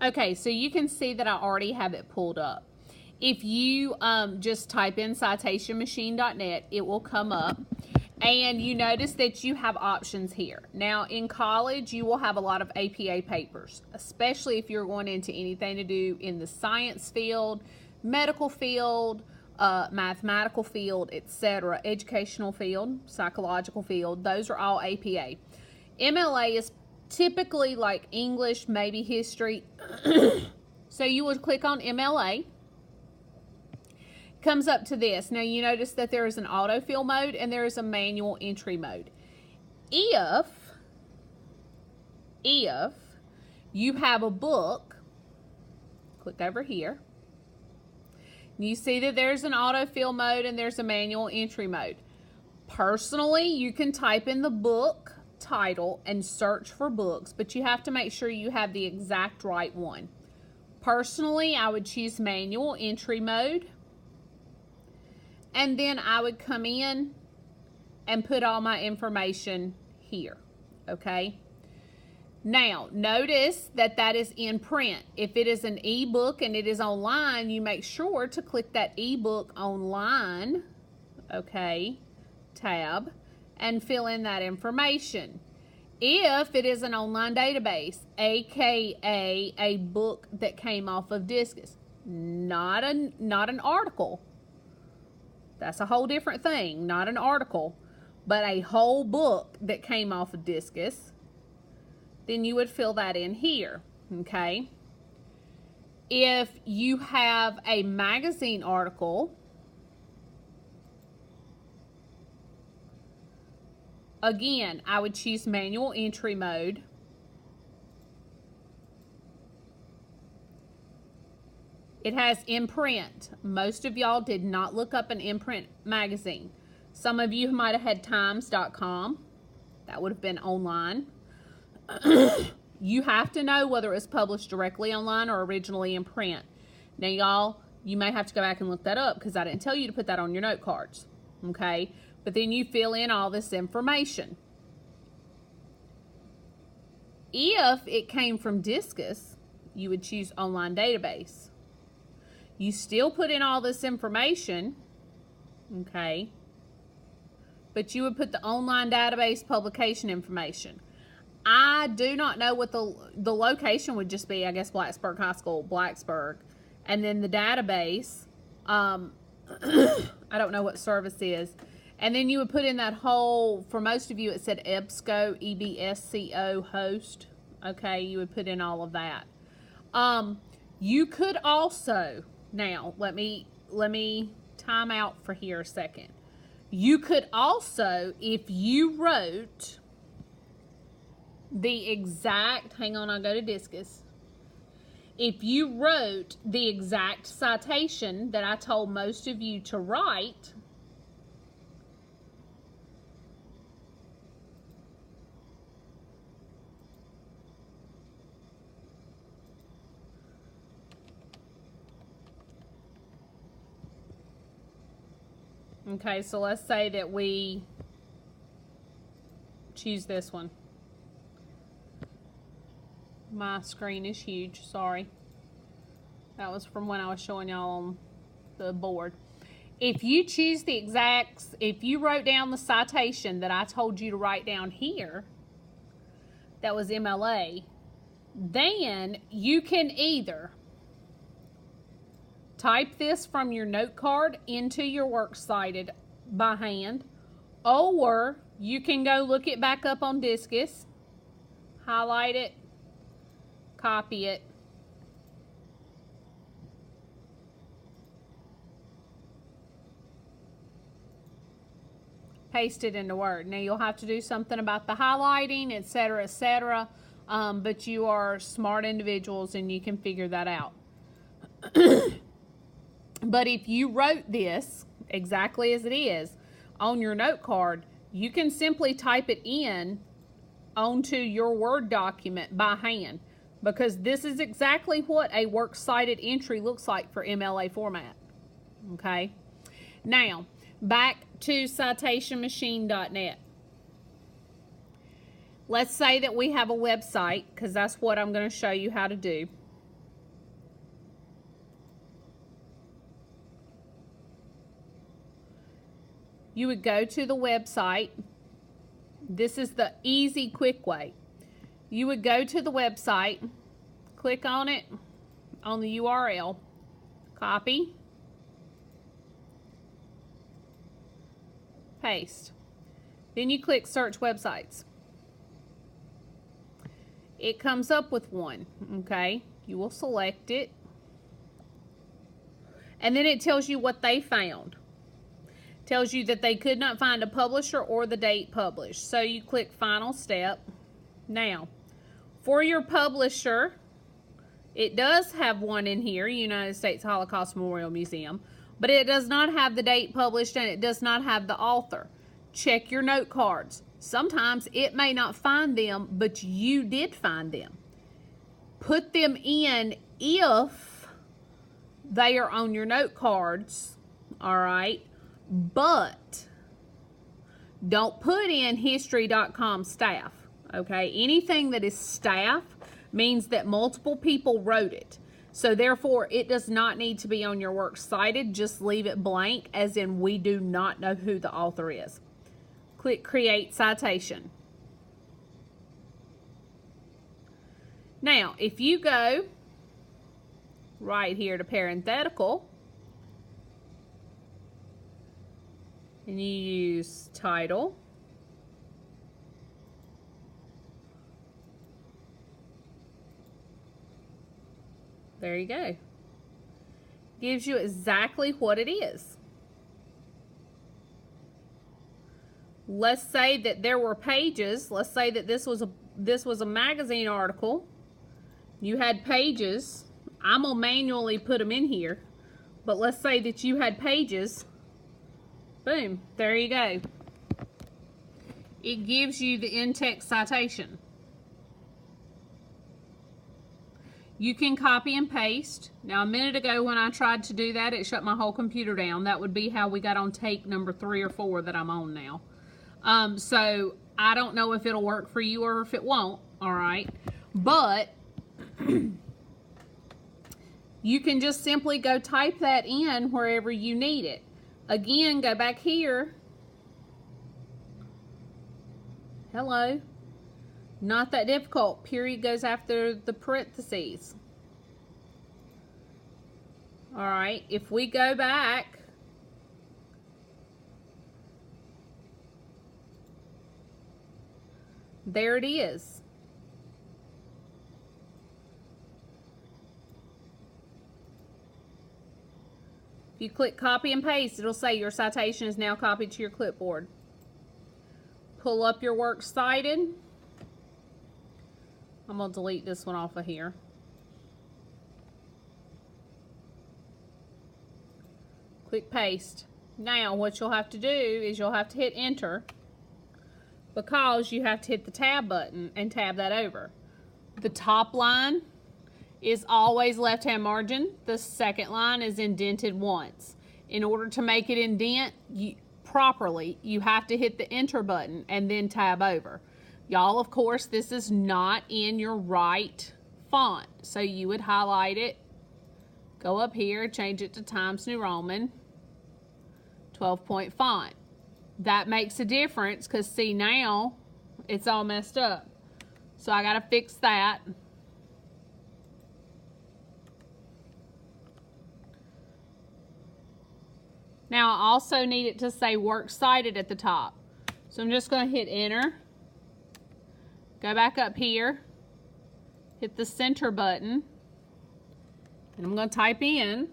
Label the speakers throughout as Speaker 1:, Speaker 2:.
Speaker 1: Okay, so you can see that I already have it pulled up. If you just type in citationmachine.net, it will come up. And you notice that you have options here. Now, in college, you will have a lot of APA papers, especially if you're going into anything to do in the science field, medical field, mathematical field, etc., educational field, psychological field. Those are all APA. MLA is typically like English, maybe history. So you would click on MLA. Comes up to this. Now you notice that there is an autofill mode and there is a manual entry mode. If you have a book, click over here. You see that there's an autofill mode and there's a manual entry mode. Personally, you can type in the book title and search for books, but you have to make sure you have the exact right one. Personally, I would choose manual entry mode. And then I would come in and put all my information here, okay? Now, notice that that is in print. If it is an ebook and it is online, you make sure to click that ebook online, okay, tab, and fill in that information. If it is an online database, aka a book that came off of Discus, not an article. That's a whole different thing, not an article, but a whole book that came off of Discus, then you would fill that in here, okay? If you have a magazine article, again, I would choose manual entry mode. It has imprint. Most of y'all did not look up an imprint magazine. Some of you might have had times.com. That would have been online. You have to know whether it was published directly online or originally in print. Now, y'all, you may have to go back and look that up because I didn't tell you to put that on your note cards. Okay? But then you fill in all this information. If it came from Discus, you would choose online database. You still put in all this information, okay, but you would put the online database publication information. I do not know what the location would just be. I guess Blacksburg High School, Blacksburg, and then the database, I don't know what service is, and then you would put in that whole, for most of you it said EBSCO, EBSCO host, okay, you would put in all of that. You could also, now, let me time out for here a second. You could also, if you wrote the exact, hang on, I'll go to Discus. If you wrote the exact citation that I told most of you to write, okay, so let's say that we choose this one. My screen is huge, sorry. That was from when I was showing y'all on the board. If you choose the exact, if you wrote down the citation that I told you to write down here, that was MLA, then you can either type this from your note card into your works cited by hand, or you can go look it back up on Discus, highlight it, copy it, paste it into Word. Now you'll have to do something about the highlighting, etc., etc., but you are smart individuals and you can figure that out. But if you wrote this exactly as it is on your note card, you can simply type it in onto your Word document by hand, because this is exactly what a works cited entry looks like for MLA format. Okay? Now, back to citationmachine.net. Let's say that we have a website, because that's what I'm going to show you how to do. you would go to the website. This is the easy, quick way. You would go to the website, click on it, on the URL, copy, paste. Then you click search websites. It comes up with one, okay? You will select it. And then it tells you what they found. Tells you that they could not find a publisher or the date published. So you click final step. Now, for your publisher, it does have one in here, United States Holocaust Memorial Museum, but it does not have the date published and it does not have the author. Check your note cards. Sometimes it may not find them, but you did find them. Put them in if they are on your note cards, all right? But don't put in history.com staff, okay? Anything that is staff means that multiple people wrote it. So therefore, it does not need to be on your works cited. Just leave it blank, as in we do not know who the author is. Click Create Citation. Now, if you go right here to parenthetical, and you use title, there you go. Gives you exactly what it is. Let's say that there were pages. Let's say that this was a magazine article. You had pages. I'm gonna manually put them in here, but let's say that you had pages. Boom, there you go. It gives you the in-text citation. You can copy and paste. Now, a minute ago when I tried to do that, it shut my whole computer down. That would be how we got on take number 3 or 4 that I'm on now. So I don't know if it'll work for you or if it won't, all right? But you can just simply go type that in wherever you need it. Again, go back here. Hello. Not that difficult. Period goes after the parentheses. All right, if we go back, there it is. If you click copy and paste, it'll say your citation is now copied to your clipboard. Pull up your works cited. I'm going to delete this one off of here. Click paste. Now what you'll have to do is you'll have to hit enter, because you have to hit the tab button and tab that over. The top line is always left-hand margin. The second line is indented once. In order to make it indent properly, you have to hit the enter button and then tab over. Y'all, of course, this is not in your right font. So you would highlight it, go up here, change it to Times New Roman, 12-point font. That makes a difference because, see, now it's all messed up. So I got to fix that. Now I also need it to say works cited at the top. So I'm just going to hit enter. Go back up here. Hit the center button. And I'm going to type in.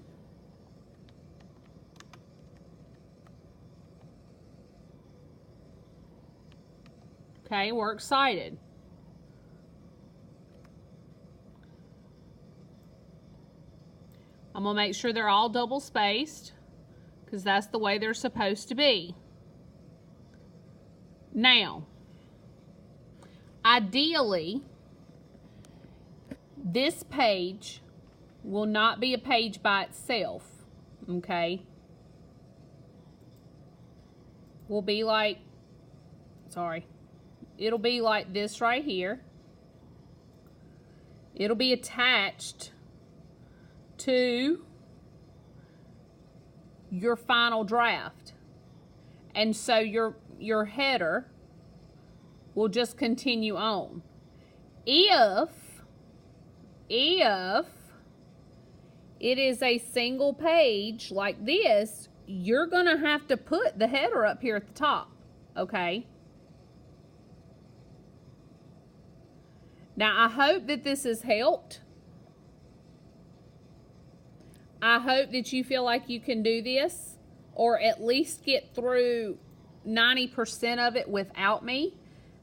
Speaker 1: Okay, works cited. I'm going to make sure they're all double spaced, because that's the way they're supposed to be. Now, ideally, this page will not be a page by itself, okay? Will be like, it'll be like this right here. It'll be attached to your final draft. And so your header will just continue on. If it is a single page like this, you're going to have to put the header up here at the top, okay? Now, I hope that this has helped. I hope that you feel like you can do this, or at least get through 90% of it without me.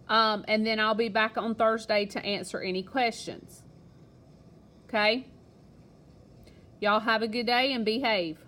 Speaker 1: And then I'll be back on Thursday to answer any questions. Okay? Y'all have a good day and behave.